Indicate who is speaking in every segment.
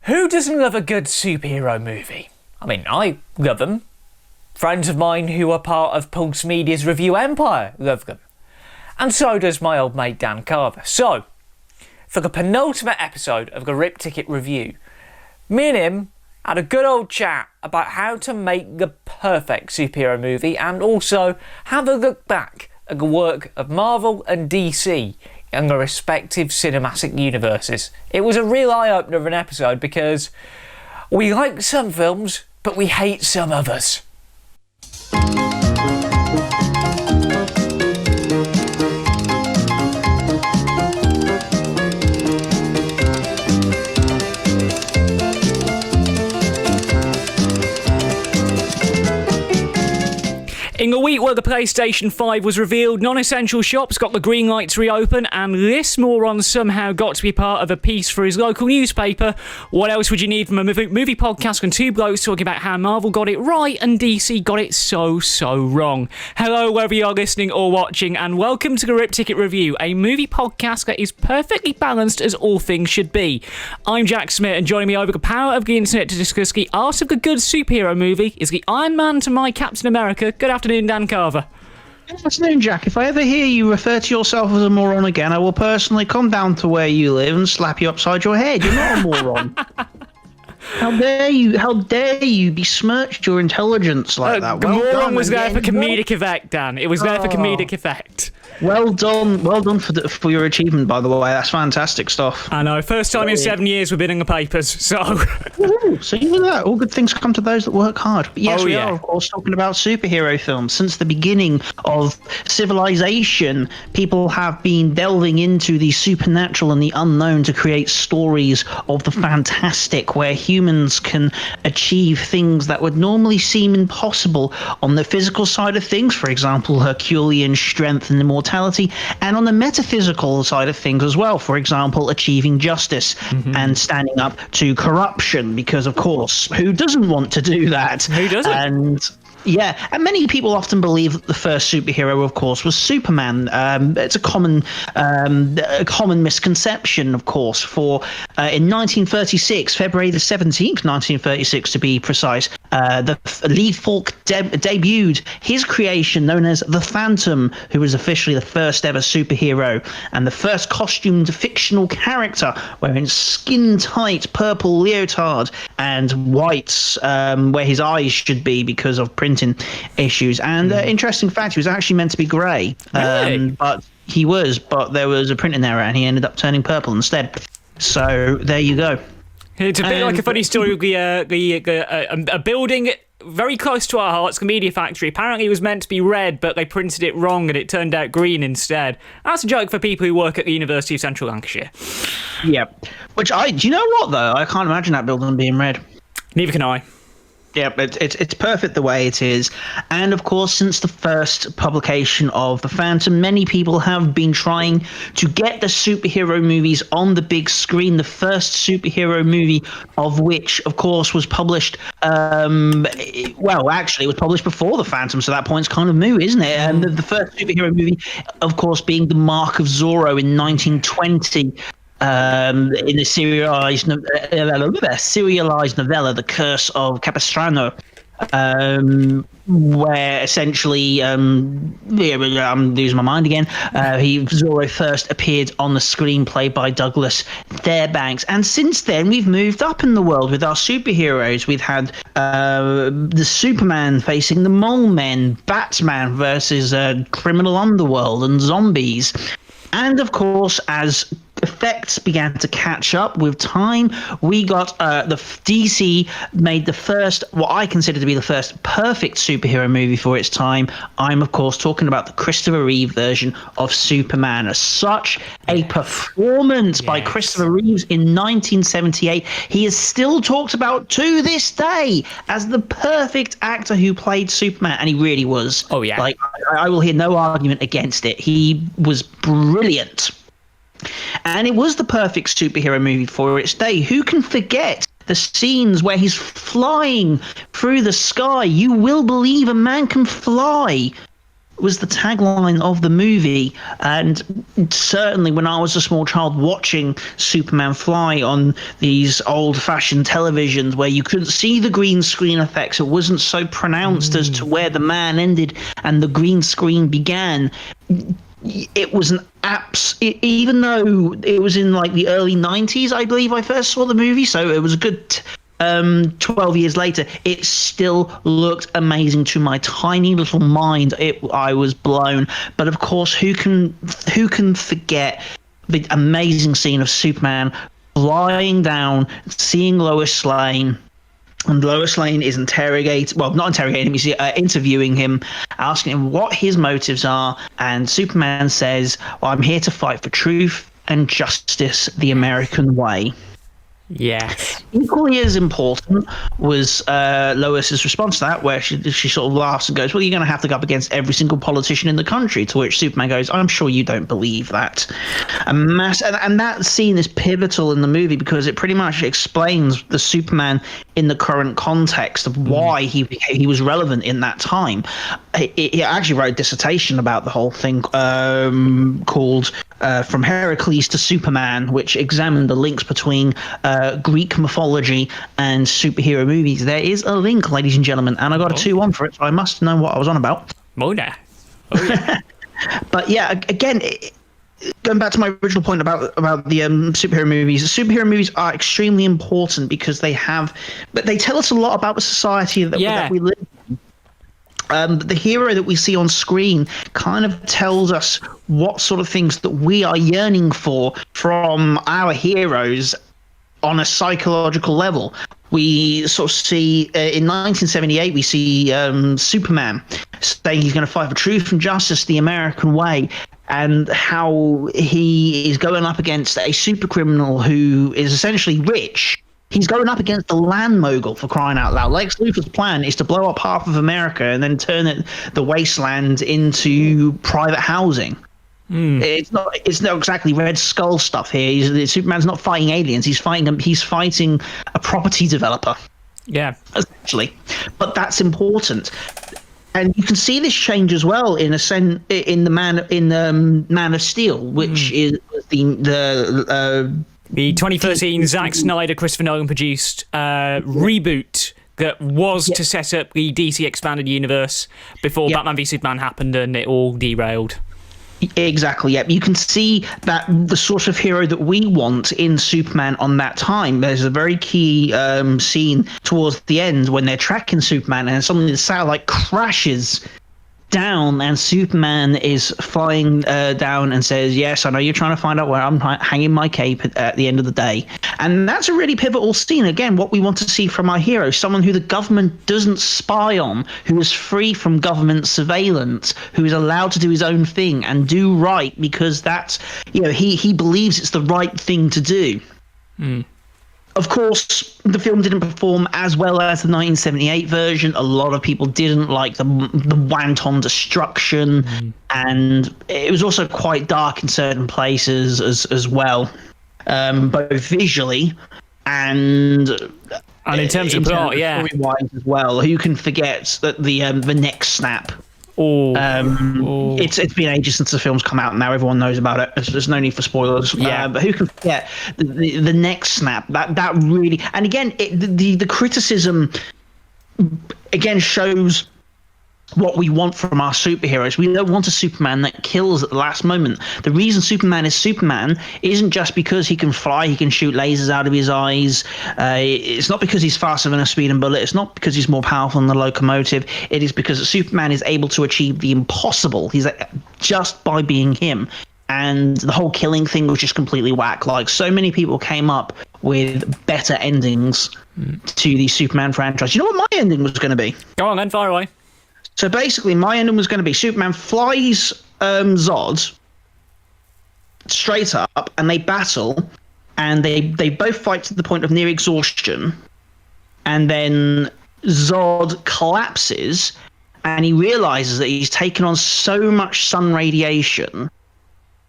Speaker 1: Who doesn't love a good superhero movie? I mean, I love them. Friends of mine who are part of Pulse Media's Review Empire love them. And so does my old mate Dan Carver. So, for the penultimate episode of the Rip Ticket Review, me and him had a good old chat about how to make the perfect superhero movie and also have a look back at the work of Marvel and DC and their respective cinematic universes. It was a real eye-opener of an episode because we like some films, but we hate some others. In a week where the PlayStation 5 was revealed, non-essential shops got the green light to reopen, and this moron somehow got to be part of a piece for his local newspaper. What else would you need from a movie podcast when two blokes talking about how Marvel got it right and DC got it so wrong? Hello, wherever you are listening or watching, and welcome to the Rip Ticket Review, a movie podcast that is perfectly balanced as all things should be. I'm TheJackSmit, and joining me over the power of the internet to discuss the art of the good superhero movie is the Iron Man to my Captain America. Good afternoon, Dan Carver.
Speaker 2: Good afternoon, Jack. If I ever hear you refer to yourself as a moron again, I will personally come down to where you live and slap you upside your head. You're not a moron. How dare you? How dare you besmirch your intelligence like that?
Speaker 1: The moron was there for comedic effect, Dan. It was there for comedic effect.
Speaker 2: Well done for your achievement, by the way. That's fantastic stuff.
Speaker 1: I know. First time in 7 years we've been in the papers, so...
Speaker 2: Ooh, so you know that. All good things come to those that work hard. But yes, we are, of course, talking about superhero films. Since the beginning of civilization, people have been delving into the supernatural and the unknown to create stories of the fantastic, where humans can achieve things that would normally seem impossible on the physical side of things. For example, Herculean strength and immortality. And on the metaphysical side of things as well, for example, achieving justice and standing up to corruption, because of course, who doesn't want to do that?
Speaker 1: Who doesn't?
Speaker 2: And many people often believe that the first superhero, of course, was Superman. It's a common misconception, of course. For in 1936, February the 17th, 1936 to be precise, the Lee Falk debuted his creation known as the Phantom, who was officially the first ever superhero and the first costumed fictional character wearing skin-tight purple leotard and whites where his eyes should be because of printing issues. And interesting fact, he was actually meant to be grey, but there was a printing error and he ended up turning purple instead. So there you go.
Speaker 1: It's a bit like a funny story of a building very close to our hearts, the Media Factory. Apparently it was meant to be red, but they printed it wrong and it turned out green instead. That's a joke for people who work at the University of Central Lancashire.
Speaker 2: Yeah. Do you know what, though? I can't imagine that building being red.
Speaker 1: Neither can I.
Speaker 2: Yeah, it's perfect the way it is. And of course, since the first publication of The Phantom, many people have been trying to get the superhero movies on the big screen. The first superhero movie of which, of course, was published, it was published before The Phantom, so that point's kind of moot, isn't it? And the first superhero movie, of course, being The Mark of Zorro in 1920. In the serialized novella, The Curse of Capistrano, where essentially, I'm losing my mind again. Zorro first appeared on the screenplay by Douglas Fairbanks, and since then we've moved up in the world with our superheroes. We've had the Superman facing the Mole Men, Batman versus criminal underworld and zombies. And of course, as effects began to catch up with time, we got the DC made the first, what I consider to be the first perfect superhero movie for its time. I'm of course talking about the Christopher Reeve version of Superman. Such a performance by Christopher Reeves in 1978. He is still talked about to this day as the perfect actor who played Superman, and he really was.
Speaker 1: Oh yeah.
Speaker 2: Like I will hear no argument against it. He was brilliant. And it was the perfect superhero movie for its day. Who can forget the scenes where he's flying through the sky? You will believe a man can fly. was the tagline of the movie. And certainly when I was a small child watching Superman fly on these old-fashioned televisions where you couldn't see the green screen effects, it wasn't so pronounced as to where the man ended and the green screen began. It was an even though it was in like the early 90s, I believe I first saw the movie, so it was a good 12 years later, it still looked amazing to my tiny little mind. I was blown. But of course, who can forget the amazing scene of Superman flying down, seeing Lois Lane, and Lois Lane is interviewing him, asking him what his motives are, and Superman says, "Well, I'm here to fight for truth and justice the American way."
Speaker 1: Yes.
Speaker 2: Equally as important was Lois's response to that, where she sort of laughs and goes, "Well, you're going to have to go up against every single politician in the country." To which Superman goes, "I'm sure you don't believe that." And that scene is pivotal in the movie because it pretty much explains the Superman in the current context of why he was relevant in that time. He actually wrote a dissertation about the whole thing called From Heracles to Superman, which examined the links between Greek mythology and superhero movies. There is a link, ladies and gentlemen, and I got a 2-1 for it, so I must know what I was on about.
Speaker 1: Oh, yeah.
Speaker 2: But yeah, again, going back to my original point about the superhero movies are extremely important because they tell us a lot about the society that we live in. The hero that we see on screen kind of tells us what sort of things that we are yearning for from our heroes on a psychological level. We sort of see in 1978, we see Superman saying he's going to fight for truth and justice the American way, and how he is going up against a super criminal who is essentially rich. He's going up against the land mogul, for crying out loud. Lex Luthor's plan is to blow up half of America and then turn the wasteland into private housing. It's not exactly Red Skull stuff here. Superman's not fighting aliens. He's fighting a property developer.
Speaker 1: Yeah,
Speaker 2: essentially. But that's important. And you can see this change as well in the Man of Steel, which is the
Speaker 1: 2013 Zack Snyder, Christopher Nolan produced reboot that was to set up the DC Expanded Universe before Batman v Superman happened and it all derailed.
Speaker 2: Exactly, yeah. You can see that the sort of hero that we want in Superman on that time. There's a very key scene towards the end when they're tracking Superman and suddenly the satellite crashes down and Superman is flying down and says, "Yes, I know you're trying to find out where I'm hanging my cape at the end of the day." And that's a really pivotal scene. Again, what we want to see from our hero, someone who the government doesn't spy on, who is free from government surveillance, who is allowed to do his own thing and do right because that's, he believes it's the right thing to do. Of course, the film didn't perform as well as the 1978 version. A lot of people didn't like the wanton destruction, and it was also quite dark in certain places as well, both visually and
Speaker 1: in terms of plot,
Speaker 2: story-wise as well. Who can forget that the neck snap? It's been ages since the film's come out. Now everyone knows about it. There's no need for spoilers. But who can forget the neck snap? That really, and again, the criticism again shows what we want from our superheroes. We don't want a Superman that kills at the last moment. The reason Superman is Superman isn't just because he can fly, he can shoot lasers out of his eyes. It's not because he's faster than a speeding bullet. It's not because he's more powerful than the locomotive. It is because Superman is able to achieve the impossible. He's just by being him. And the whole killing thing was just completely whack. Like, so many people came up with better endings to the Superman franchise. You know what my ending was going to be?
Speaker 1: Go on then, fire away.
Speaker 2: So basically, my ending was going to be Superman flies Zod straight up, and they battle, and they both fight to the point of near exhaustion, and then Zod collapses, and he realizes that he's taken on so much sun radiation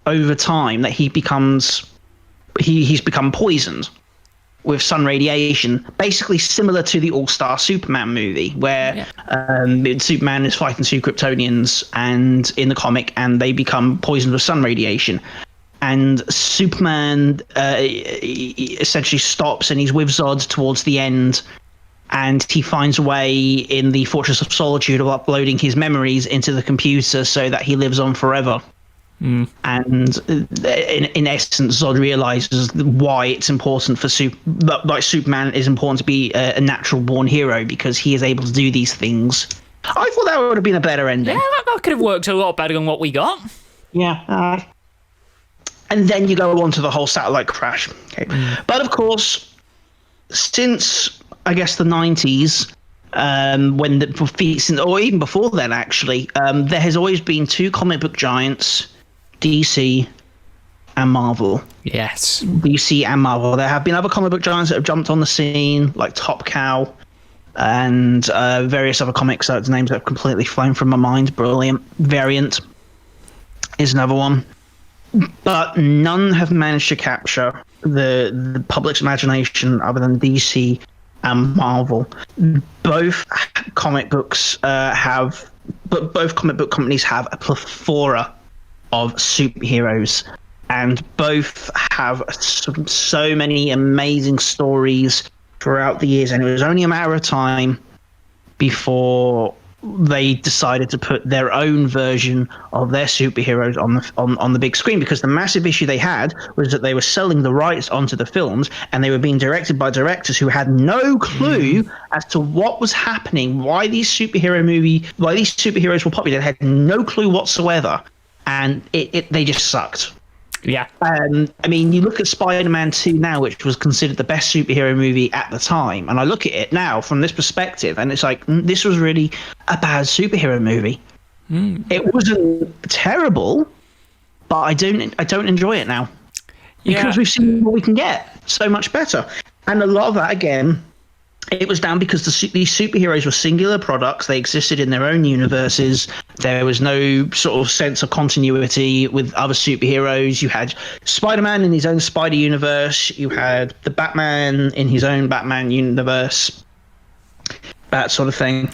Speaker 2: over time that he's become poisoned. with sun radiation, basically similar to the All-Star Superman movie, where Superman is fighting two Kryptonians and in the comic, and they become poisoned with sun radiation. And Superman essentially stops, and he's with Zod towards the end, and he finds a way in the Fortress of Solitude of uploading his memories into the computer so that he lives on forever. And in essence, Zod realizes why it's important for Superman is important to be a natural born hero, because he is able to do these things. I thought that would have been a better ending.
Speaker 1: Yeah, that could have worked a lot better than what we got.
Speaker 2: Yeah. And then you go on to the whole satellite crash. Okay. But of course, since I guess the 90s, or even before then, actually, there has always been two comic book giants, DC and Marvel.
Speaker 1: Yes.
Speaker 2: DC and Marvel. There have been other comic book giants that have jumped on the scene, like Top Cow and various other comics whose names have completely flown from my mind. Brilliant. Variant is another one. But none have managed to capture the public's imagination other than DC and Marvel. Both comic books both comic book companies have a plethora of superheroes, and both have so many amazing stories throughout the years, and it was only a matter of time before they decided to put their own version of their superheroes on the big screen, because the massive issue they had was that they were selling the rights onto the films, and they were being directed by directors who had no clue as to what was happening, why these superheroes were popular. They had no clue whatsoever, and they just sucked.
Speaker 1: Yeah.
Speaker 2: I mean, you look at Spider-Man 2 now, which was considered the best superhero movie at the time, and I look at it now from this perspective, and it's like, this was really a bad superhero movie. It wasn't terrible, but I don't enjoy it now, because we've seen what we can get so much better. And a lot of that, again, it was down because these superheroes were singular products. They existed in their own universes. There was no sort of sense of continuity with other superheroes. You had Spider-Man in his own Spider universe. You had the Batman in his own Batman universe. That sort of thing.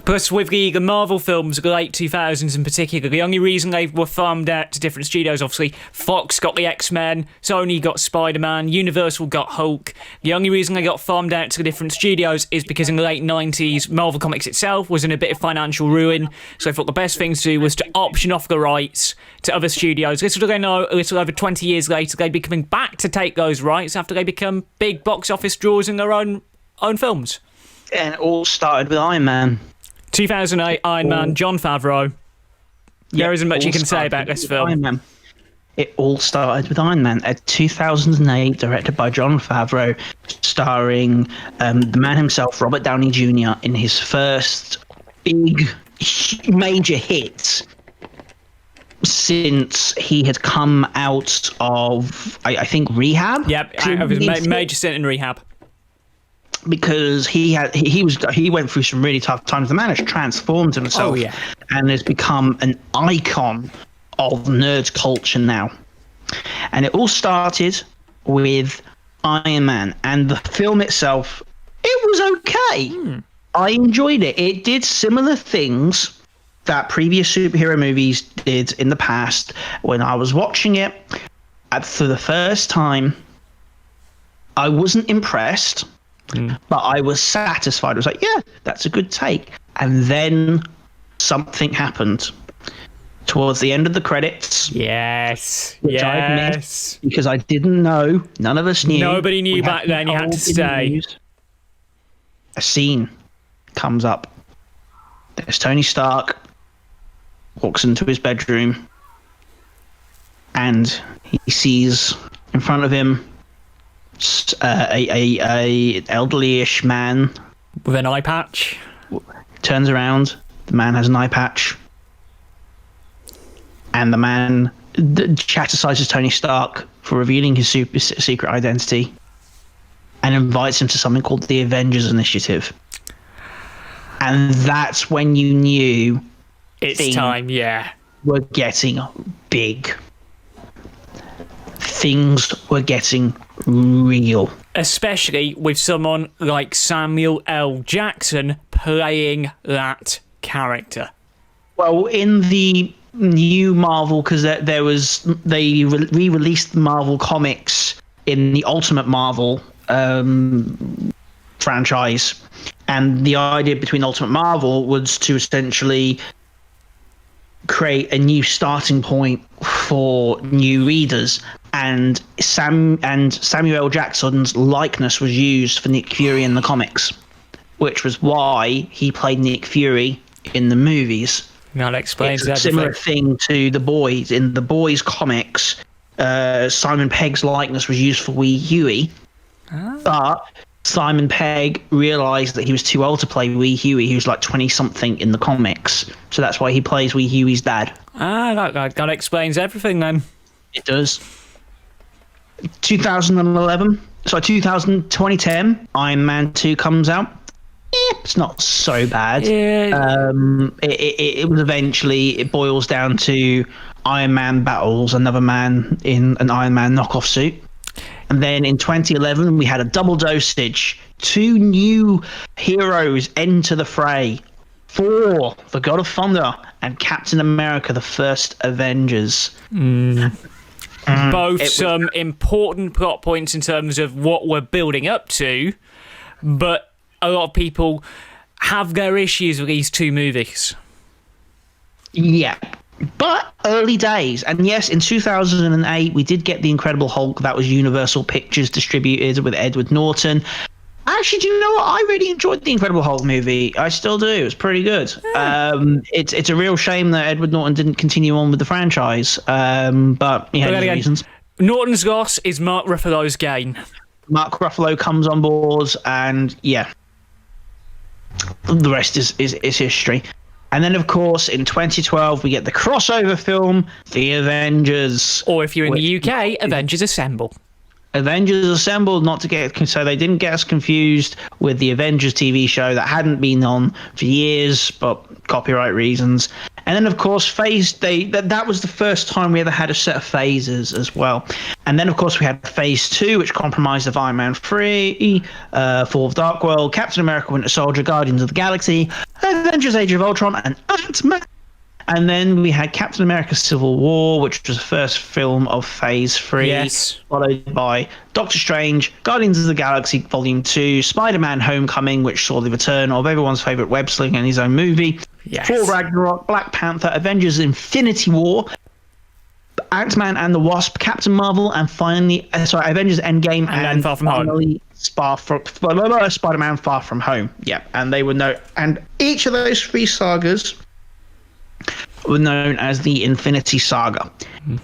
Speaker 1: Plus, with the Marvel films of the late 2000s in particular, the only reason they were farmed out to different studios, obviously, Fox got the X-Men, Sony got Spider-Man, Universal got Hulk. The only reason they got farmed out to the different studios is because in the late 90s, Marvel Comics itself was in a bit of financial ruin, so they thought the best thing to do was to option off the rights to other studios. Little do they know, a little over 20 years later, they'd be coming back to take those rights after they become big box office draws in their own films.
Speaker 2: And it all started with Iron Man.
Speaker 1: 2008, Iron Man, Jon Favreau. There isn't much you can say about this film.
Speaker 2: Iron Man. It all started with Iron Man. 2008, directed by Jon Favreau, starring the man himself, Robert Downey Jr., in his first big, major hit since he had come out of, I think, rehab.
Speaker 1: Yep, I was major stint in rehab.
Speaker 2: Because he went through some really tough times. The man has transformed himself and has become an icon of nerd culture now. And it all started with Iron Man, and the film itself, it was okay. I enjoyed it. It did similar things that previous superhero movies did in the past. When I was watching it for the first time, I wasn't impressed. But I was satisfied. I was like, yeah, that's a good take. And then something happened towards the end of the credits.
Speaker 1: Yes.
Speaker 2: Which I missed because I didn't know. None of us knew.
Speaker 1: Nobody knew back then. You had to stay.
Speaker 2: A scene comes up. There's Tony Stark, walks into his bedroom, and he sees in front of him a elderly-ish man
Speaker 1: with an eye patch.
Speaker 2: Turns around, the man has an eye patch, and the man chastises Tony Stark for revealing his secret identity and invites him to something called the Avengers Initiative. And that's when you knew
Speaker 1: it's time.
Speaker 2: Were getting big. Things were getting real.
Speaker 1: Especially with someone like Samuel L. Jackson playing that character.
Speaker 2: Well, in the new Marvel, because they re-released Marvel comics in the Ultimate Marvel franchise, and the idea between Ultimate Marvel was to essentially create a new starting point for new readers, and Samuel L. Jackson's likeness was used for Nick Fury in the comics, which was why he played Nick Fury in the movies.
Speaker 1: That explains
Speaker 2: it's a
Speaker 1: everything.
Speaker 2: similar thing to The Boys. In The Boys comics, Simon Pegg's likeness was used for Wee Huey, but Simon Pegg realised that he was too old to play Wee Huey. He was like 20-something in the comics, so that's why he plays Wee Huey's dad.
Speaker 1: That explains everything then.
Speaker 2: It does. 2010, Iron Man 2 comes out. It's not so bad.
Speaker 1: Yeah.
Speaker 2: It was eventually, it boils down to Iron Man battles another man in an Iron Man knockoff suit. And then in 2011, we had a double dosage. 2 new heroes enter the fray. Thor, the God of Thunder, and Captain America, the First Avengers.
Speaker 1: Both some important plot points in terms of what we're building up to, but a lot of people have their issues with these 2 movies.
Speaker 2: Yeah. But early days. And yes, in 2008, we did get The Incredible Hulk. That was Universal Pictures distributed with Edward Norton. Actually, do you know what? I really enjoyed The Incredible Hulk movie. I still do. It was pretty good. It's a real shame that Edward Norton didn't continue on with the franchise. But he had his reasons.
Speaker 1: Norton's loss is Mark Ruffalo's gain.
Speaker 2: Mark Ruffalo comes on board, and yeah, the rest is history. And then, of course, in 2012, we get the crossover film, The Avengers.
Speaker 1: Or if you're in the UK, Avengers Assemble.
Speaker 2: Avengers Assemble, so they didn't get us confused with the Avengers TV show that hadn't been on for years, but copyright reasons. And then, of course, that was the first time we ever had a set of phases as well. And then, of course, we had Phase 2, which comprised of Iron Man 3, Fall of Dark World, Captain America Winter Soldier, Guardians of the Galaxy, Avengers Age of Ultron, and Ant-Man. And then we had Captain America Civil War, which was the first film of Phase 3,
Speaker 1: yes.
Speaker 2: Followed by Doctor Strange, Guardians of the Galaxy Volume 2, Spider-Man Homecoming, which saw the return of everyone's favourite web-sling in his own movie,
Speaker 1: yes.
Speaker 2: Thor Ragnarok, Black Panther, Avengers Infinity War, Ant-Man and the Wasp, Captain Marvel, and finally, Avengers Endgame,
Speaker 1: and Far From Home.
Speaker 2: Spider-Man Far From Home. Yeah, and and each of those 3 sagas were known as the Infinity Saga.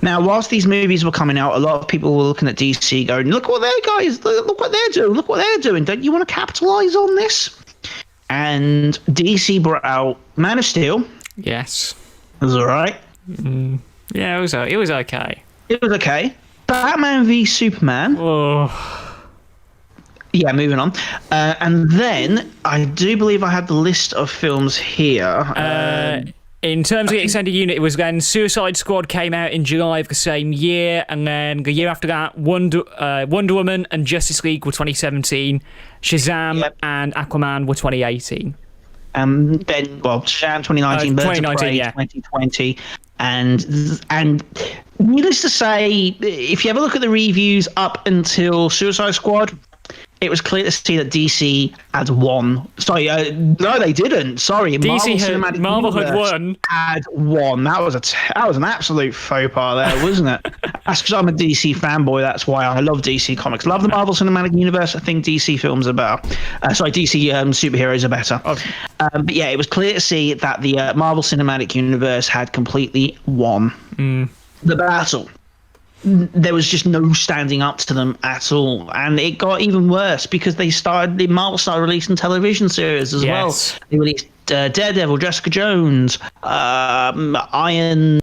Speaker 2: Now, whilst these movies were coming out, a lot of people were looking at DC going, look what look what they're doing. Don't you want to capitalize on this? And DC brought out Man of Steel.
Speaker 1: Yes.
Speaker 2: It was all right.
Speaker 1: Yeah, it was okay.
Speaker 2: It was okay. Batman v Superman.
Speaker 1: Oh.
Speaker 2: Yeah, moving on. And then I do believe I had the list of films here.
Speaker 1: In terms of the extended unit, it was when Suicide Squad came out in July of the same year, and then the year after that, Wonder Woman and Justice League were 2017, Shazam and Aquaman were 2018.
Speaker 2: Then, Shazam 2019, Birds of Prey 2020, and needless to say, if you ever look at the reviews up until Suicide Squad, it was clear to see that DC had won. Sorry, no, they didn't. Sorry,
Speaker 1: Marvel had won.
Speaker 2: Had won. That was an absolute faux pas there, wasn't it? That's because I'm a DC fanboy. That's why I love DC comics. Love the Marvel Cinematic Universe. I think DC films are better. DC superheroes are better.
Speaker 1: Okay.
Speaker 2: But yeah, it was clear to see that the Marvel Cinematic Universe had completely won the battle. There was just no standing up to them at all, and it got even worse because Marvel started releasing television series as well. They released Daredevil, Jessica Jones, Iron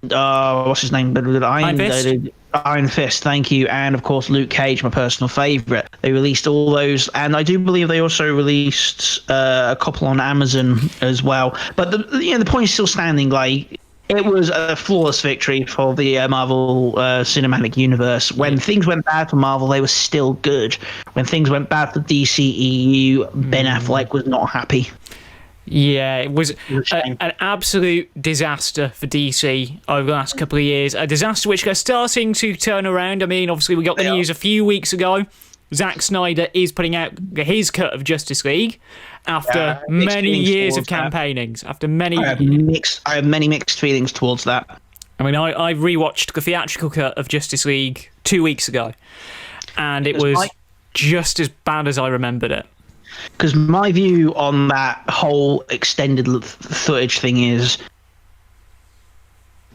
Speaker 2: Fist, thank you, and of course Luke Cage, my personal favorite. They released all those, and I do believe they also released a couple on Amazon as well. But the point is still standing. Like, It was a flawless victory for the Marvel Cinematic Universe. When things went bad for Marvel, they were still good. When things went bad for DCEU, Ben Affleck was not happy.
Speaker 1: Yeah, it was an absolute disaster for DC over the last couple of years. A disaster which they're starting to turn around. I mean, obviously, we got the news a few weeks ago. Zack Snyder is putting out his cut of Justice League after many years of campaignings. After many,
Speaker 2: I have many mixed feelings towards that.
Speaker 1: I mean, I rewatched the theatrical cut of Justice League 2 weeks ago, and it was just as bad as I remembered it.
Speaker 2: Because my view on that whole extended footage thing is,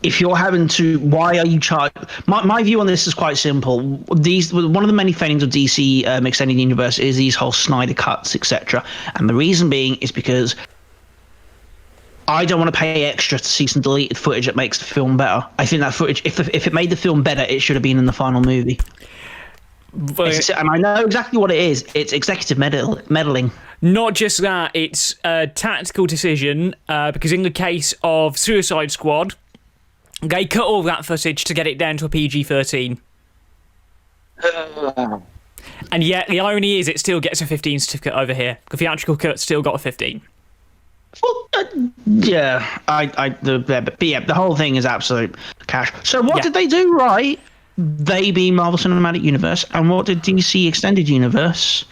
Speaker 2: if you're having to, why are you charged? My view on this is quite simple. One of the many failings of DC Extended Universe is these whole Snyder cuts, etc. And the reason being is because I don't want to pay extra to see some deleted footage that makes the film better. I think that footage, if it made the film better, it should have been in the final movie. And I know exactly what it is. It's executive meddling.
Speaker 1: Not just that, it's a tactical decision, because in the case of Suicide Squad, they cut all that footage to get it down to a PG-13. And yet, the irony is it still gets a 15 certificate over here. The theatrical cut still got a 15.
Speaker 2: Well, the whole thing is absolute cash. So what did they do right? They being Marvel Cinematic Universe, and what did DC Extended Universe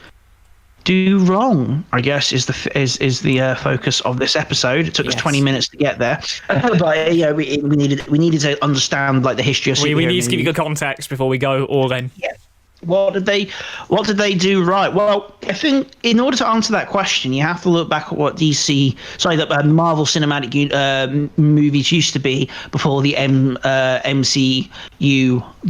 Speaker 2: do wrong? I guess is the focus of this episode. It took us 20 minutes to get there, but yeah, we needed to understand like the history of superhero
Speaker 1: we need to give you the context before we go all in.
Speaker 2: Yeah. What did they do right? Well, I think in order to answer that question, you have to look back at what the Marvel Cinematic movies used to be before the MCU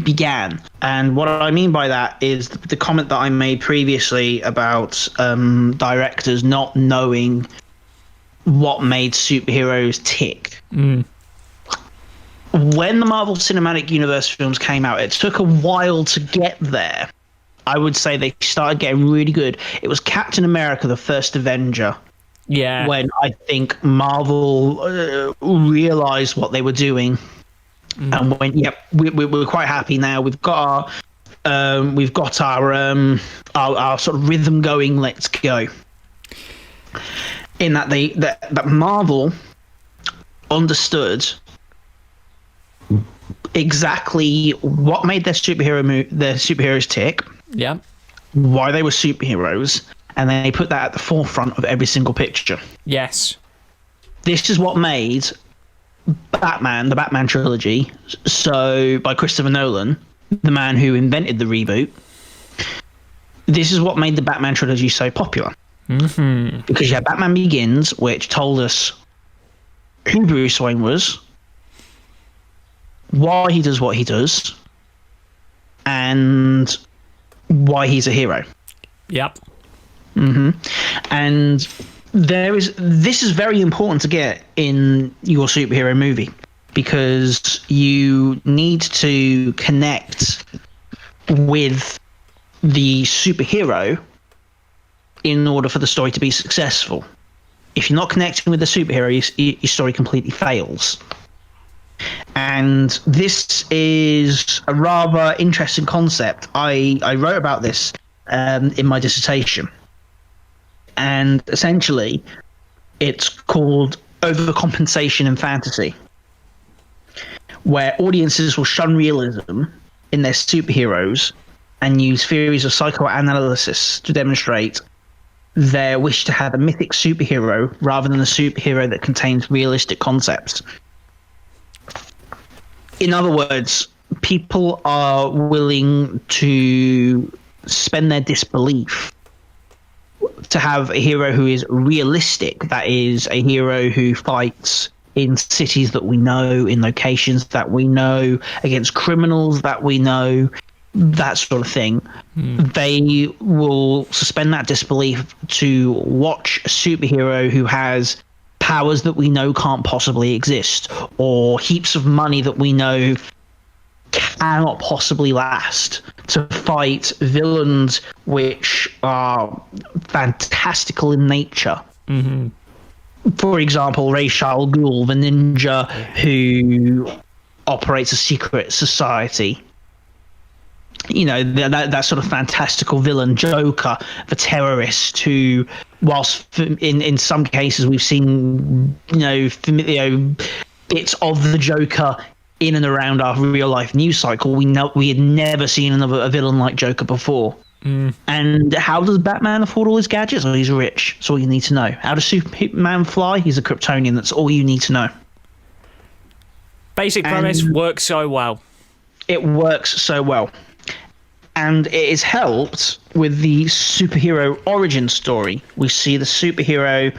Speaker 2: began. And what I mean by that is the comment that I made previously about directors not knowing what made superheroes tick. When the Marvel Cinematic Universe films came out, it took a while to get there. I would say they started getting really good. It was Captain America, the First Avenger.
Speaker 1: Yeah. When
Speaker 2: I think Marvel realized what they were doing. And went, we're quite happy now. We've got our sort of rhythm going. Let's go. In that Marvel understood exactly what made their superheroes tick.
Speaker 1: Yeah.
Speaker 2: Why they were superheroes, and then they put that at the forefront of every single picture.
Speaker 1: Yes.
Speaker 2: This is what made Batman, the Batman trilogy, so by Christopher Nolan, the man who invented the reboot. This is what made the Batman trilogy so popular. Because you had Batman Begins, which told us who Bruce Wayne was, why he does what he does, and why he's a hero.
Speaker 1: Yep.
Speaker 2: And this is very important to get in your superhero movie, because you need to connect with the superhero in order for the story to be successful. If you're not connecting with the superhero, your story completely fails. And this is a rather interesting concept. I wrote about this in my dissertation. And essentially, it's called overcompensation in fantasy, where audiences will shun realism in their superheroes and use theories of psychoanalysis to demonstrate their wish to have a mythic superhero rather than a superhero that contains realistic concepts. In other words, people are willing to spend their disbelief to have a hero who is realistic, that is, a hero who fights in cities that we know, in locations that we know, against criminals that we know, that sort of thing. They will suspend that disbelief to watch a superhero who has powers that we know can't possibly exist, or heaps of money that we know cannot possibly last, to fight villains which are fantastical in nature. for example, Ra's al Ghul, the ninja who operates a secret society. You know, that sort of fantastical villain, Joker, the terrorist who, whilst in some cases we've seen, bits of the Joker in and around our real life news cycle, we had never seen a villain like Joker before. And how does Batman afford all his gadgets? Well, he's rich. That's all you need to know. How does Superman fly? He's a Kryptonian. That's all you need to know.
Speaker 1: Basic premise works so well.
Speaker 2: It works so well. And it is helped with the superhero origin story. We see the superhero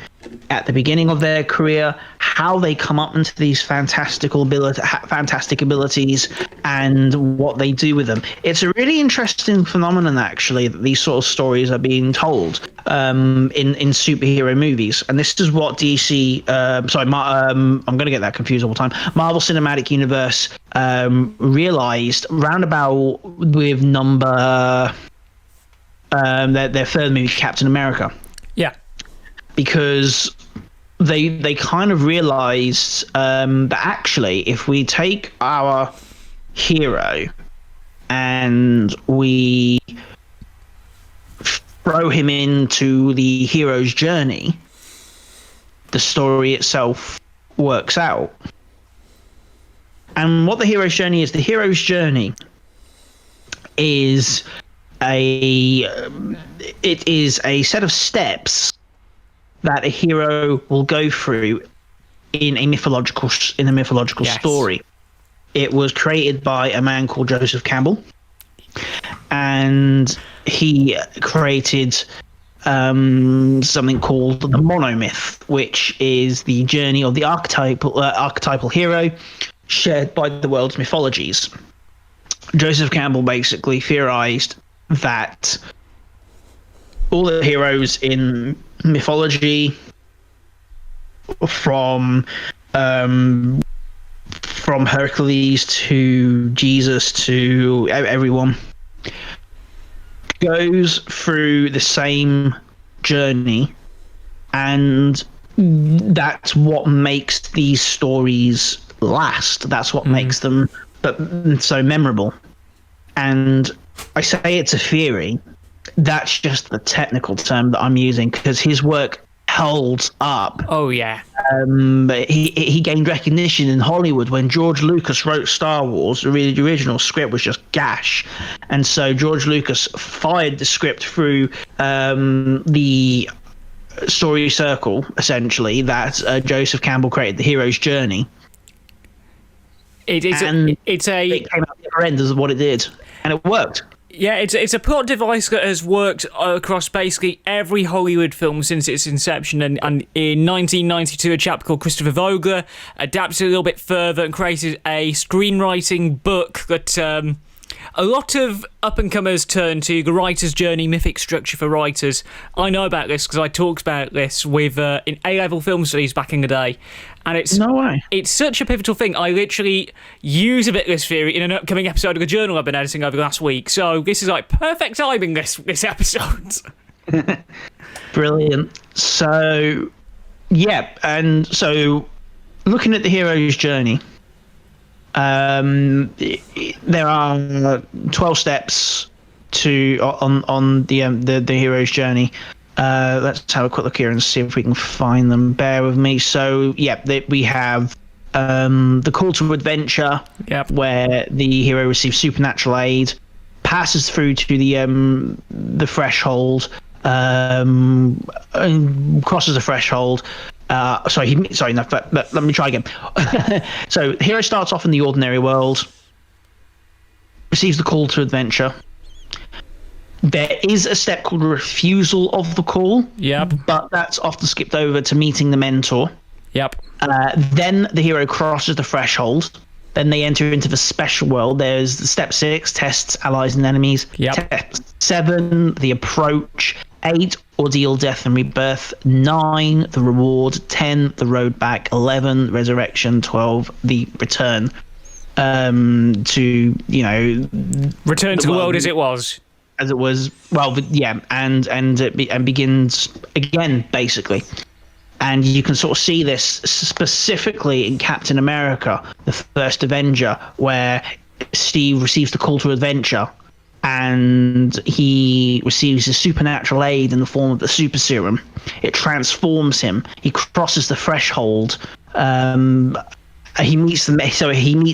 Speaker 2: at the beginning of their career, how they come up into these fantastic abilities, and what they do with them. It's a really interesting phenomenon, actually, that these sort of stories are being told in superhero movies. And this is what DC, I'm going to get that confused all the time. Marvel Cinematic Universe realized roundabout with their third movie, Captain America.
Speaker 1: Yeah.
Speaker 2: Because they kind of realized that actually, if we take our hero and we throw him into the hero's journey, the story itself works out. And what the hero's journey is it is a set of steps that a hero will go through in a mythological story. It was created by a man called Joseph Campbell, and he created something called the monomyth, which is the journey of the archetypal hero shared by the world's mythologies. Joseph Campbell basically theorized that all the heroes in mythology, from Hercules to Jesus to everyone, goes through the same journey, and that's what makes these stories last. That's what makes them so memorable. And I say it's a theory. That's just the technical term that I'm using, because his work holds up.
Speaker 1: Oh yeah.
Speaker 2: He gained recognition in Hollywood when George Lucas wrote Star Wars. The original script was just gash, and so George Lucas fired the script through the story circle, essentially, that Joseph Campbell created, the hero's journey.
Speaker 1: It came
Speaker 2: out the other end as what it did, and it worked.
Speaker 1: Yeah, it's a plot device that has worked across basically every Hollywood film since its inception, and in 1992 a chap called Christopher Vogler adapted it a little bit further and created a screenwriting book that a lot of up-and-comers turn to, the writer's journey, mythic structure for writers. I know about this because I talked about this with in A-level film studies back in the day. And it's
Speaker 2: no way.
Speaker 1: It's such a pivotal thing. I literally use a bit of this theory in an upcoming episode of the journal I've been editing over the last week. So this is like perfect timing, this episode.
Speaker 2: Brilliant. So, yeah, and so looking at the hero's journey, there are 12 steps on the hero's journey. Let's have a quick look here and see if we can find them. Bear with me. So, yeah, we have the call to adventure, where the hero receives supernatural aid, passes through to the threshold, crosses the threshold. Let me try again. So, the hero starts off in the ordinary world, receives the call to adventure. There is a step called refusal of the call.
Speaker 1: Yep.
Speaker 2: But that's often skipped over to meeting the mentor.
Speaker 1: Yep.
Speaker 2: Then the hero crosses the threshold. Then they enter into the special world. There's step 6, tests allies and enemies.
Speaker 1: Yep.
Speaker 2: Step 7, the approach. 8, ordeal, death and rebirth. 9, the reward. 10, the road back. 11, resurrection. 12, the return. Return to
Speaker 1: the world as it was.
Speaker 2: As it was, and begins again, basically. And you can sort of see this specifically in Captain America, the first Avenger, where Steve receives the call to adventure, and he receives a supernatural aid in the form of the super serum. It transforms him. He crosses the threshold. He meets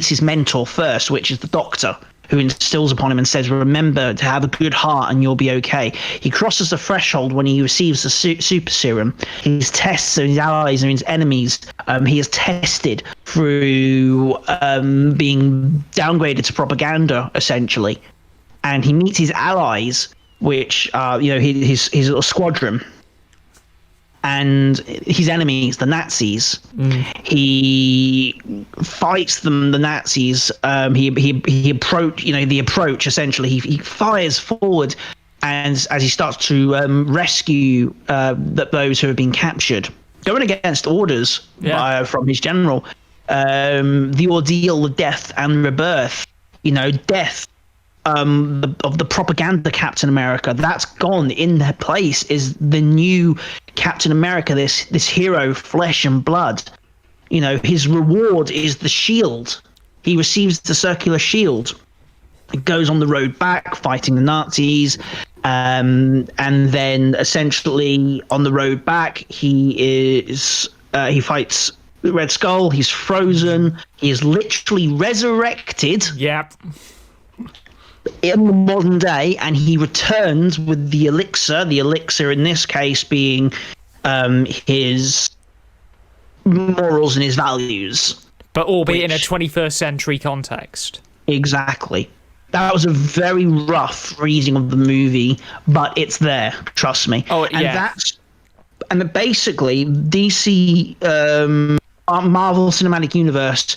Speaker 2: his mentor first, which is the Doctor, who instills upon him and says, remember to have a good heart and you'll be okay. He crosses the threshold when he receives the super serum. His tests his allies and his enemies. He is tested through being downgraded to propaganda, essentially. And he meets his allies, which are, his little squadron. And his enemies, the Nazis. He fights them, the Nazis. He approach, the approach essentially. He fires forward, and as he starts to rescue those who have been captured, going against orders from his general. The ordeal, the death and rebirth. Death. Of the propaganda Captain America, that's gone. In their place is the new Captain America, this hero, flesh and blood. His reward is the shield. He receives the circular shield. He goes on the road back, fighting the Nazis, and then essentially on the road back, he fights Red Skull. He's frozen. He is literally resurrected.
Speaker 1: Yep.
Speaker 2: In the modern day, and he returns with the elixir in this case being his morals and his values,
Speaker 1: but albeit in a 21st century context.
Speaker 2: Exactly. That was a very rough reading of the movie, but it's there, trust me. And basically DC Marvel Cinematic Universe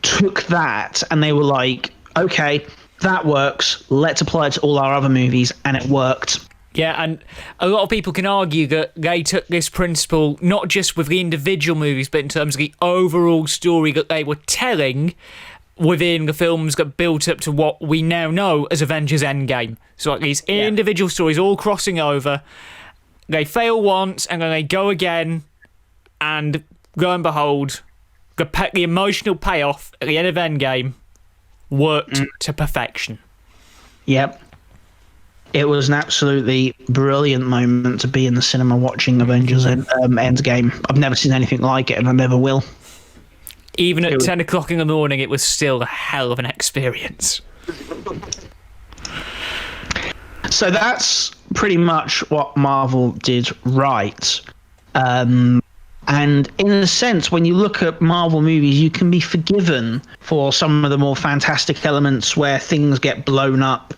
Speaker 2: took that and they were like, okay, that works. Let's apply it to all our other movies, and it worked.
Speaker 1: Yeah, and a lot of people can argue that they took this principle not just with the individual movies, but in terms of the overall story that they were telling within the films that built up to what we now know as Avengers Endgame. So like these individual stories all crossing over, they fail once, and then they go again, and lo and behold, the emotional payoff at the end of Endgame worked to perfection.
Speaker 2: Yep. It was an absolutely brilliant moment to be in the cinema watching Avengers Endgame. I've never seen anything like it, and I never will.
Speaker 1: Even at 10 o'clock in the morning, it was still a hell of an experience.
Speaker 2: So that's pretty much what Marvel did right. And in a sense, when you look at Marvel movies, you can be forgiven for some of the more fantastic elements where things get blown up.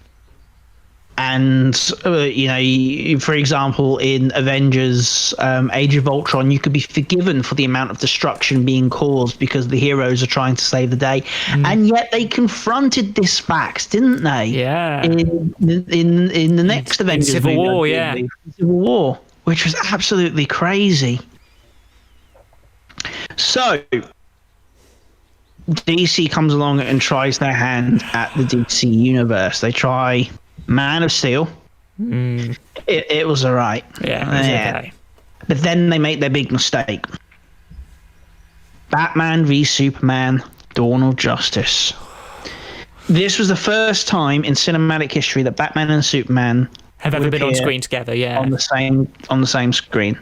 Speaker 2: And, for example, in Avengers Age of Ultron, you could be forgiven for the amount of destruction being caused because the heroes are trying to save the day. And yet they confronted this fact, didn't they?
Speaker 1: Yeah.
Speaker 2: In the next Avengers
Speaker 1: Civil
Speaker 2: movie,
Speaker 1: War, yeah.
Speaker 2: Civil War, which was absolutely crazy. So, DC comes along and tries their hand at the DC universe. They try Man of Steel. It was all right.
Speaker 1: Yeah, it was okay.
Speaker 2: But then they make their big mistake. Batman v Superman, Dawn of Justice. This was the first time in cinematic history that Batman and Superman
Speaker 1: have ever been on screen together,
Speaker 2: on the same screen.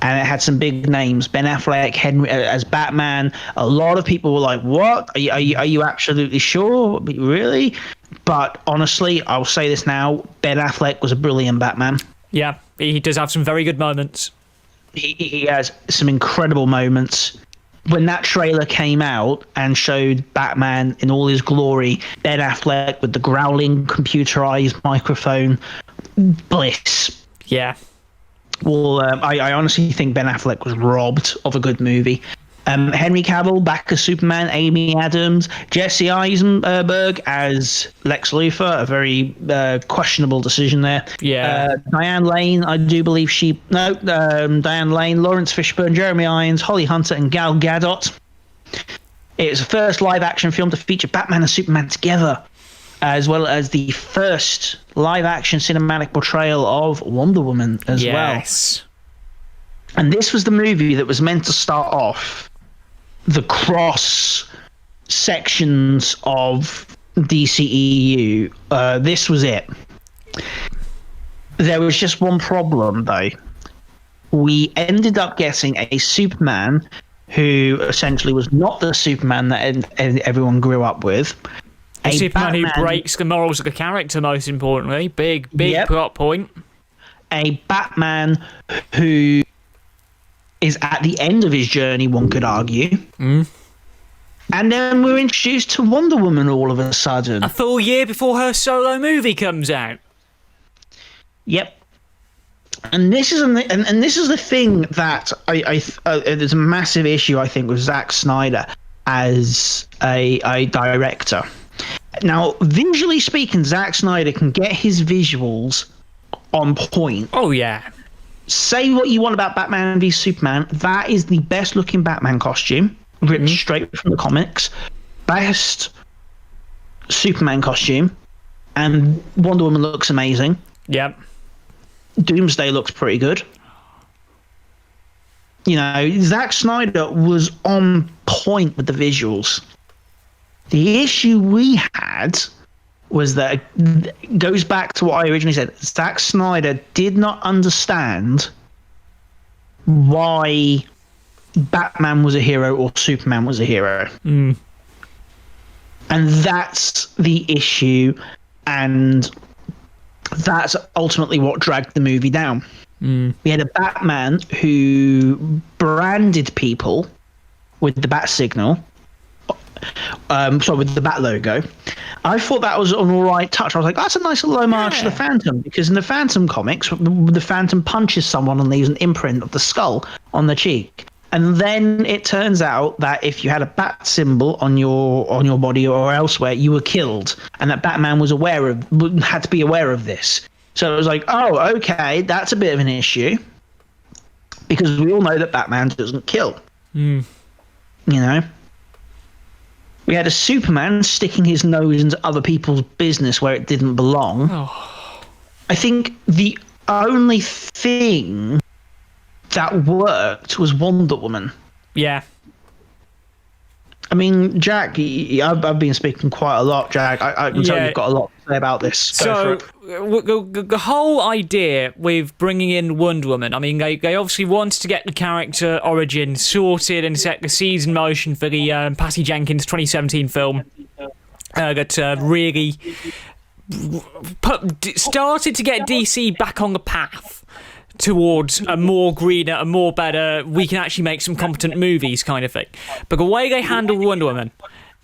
Speaker 2: And it had some big names. Ben Affleck, Henry as Batman. A lot of people were like, what? Are you absolutely sure? Really? But honestly, I'll say this now, Ben Affleck was a brilliant Batman.
Speaker 1: Yeah, he does have some very good moments.
Speaker 2: He has some incredible moments. When that trailer came out and showed Batman in all his glory, Ben Affleck with the growling computerized microphone, bliss.
Speaker 1: Yeah.
Speaker 2: Well, I honestly think Ben Affleck was robbed of a good movie. Henry Cavill back as Superman, Amy Adams, Jesse Eisenberg as Lex Luthor, a very questionable decision there.
Speaker 1: Yeah.
Speaker 2: Diane Lane, I do believe Diane Lane, Lawrence Fishburne, Jeremy Irons, Holly Hunter, and Gal Gadot. It's the first live-action film to feature Batman and Superman together, as well as the first live-action cinematic portrayal of Wonder Woman as well.
Speaker 1: Yes.
Speaker 2: And this was the movie that was meant to start off the cross sections of DCEU. This was it. There was just one problem, though. We ended up getting a Superman who essentially was not the Superman that everyone grew up with.
Speaker 1: A Superman who breaks the morals of the character, most importantly. Big plot point.
Speaker 2: A Batman who is at the end of his journey, one could argue.
Speaker 1: Mm.
Speaker 2: And then we're introduced to Wonder Woman all of a sudden.
Speaker 1: A full year before her solo movie comes out.
Speaker 2: Yep. And this is this is the thing that there's a massive issue, I think, with Zack Snyder as a director. Now, visually speaking, Zack Snyder can get his visuals on point.
Speaker 1: Oh, yeah.
Speaker 2: Say what you want about Batman v Superman. That is the best looking Batman costume, ripped straight from the comics. Best Superman costume. And Wonder Woman looks amazing.
Speaker 1: Yep.
Speaker 2: Doomsday looks pretty good. You know, Zack Snyder was on point with the visuals. The issue we had was that it goes back to what I originally said. Zack Snyder did not understand why Batman was a hero or Superman was a hero.
Speaker 1: Mm.
Speaker 2: And that's the issue, and that's ultimately what dragged the movie down.
Speaker 1: Mm.
Speaker 2: We had a Batman who branded people with the bat signal, with the bat logo. I thought that was an all right touch. I was like, that's a nice little homage to the Phantom, because in the Phantom comics, the Phantom punches someone and leaves an imprint of the skull on the cheek. And then it turns out that if you had a bat symbol on your body or elsewhere, you were killed, and that Batman had to be aware of this. So it was like, oh, okay, that's a bit of an issue, because we all know that Batman doesn't kill.
Speaker 1: Mm.
Speaker 2: You know, we had a Superman sticking his nose into other people's business where it didn't belong.
Speaker 1: Oh.
Speaker 2: I think the only thing that worked was Wonder Woman.
Speaker 1: Yeah.
Speaker 2: I mean, Jack, I've been speaking quite a lot, Jack. I can tell you've got a lot to say about this.
Speaker 1: So, the whole idea with bringing in Wonder Woman, I mean, they obviously wanted to get the character origin sorted and set the seeds in motion for the Patty Jenkins 2017 film that really started to get DC back on the path towards a more greener, a more better, we can actually make some competent movies kind of thing. But the way they handle Wonder Woman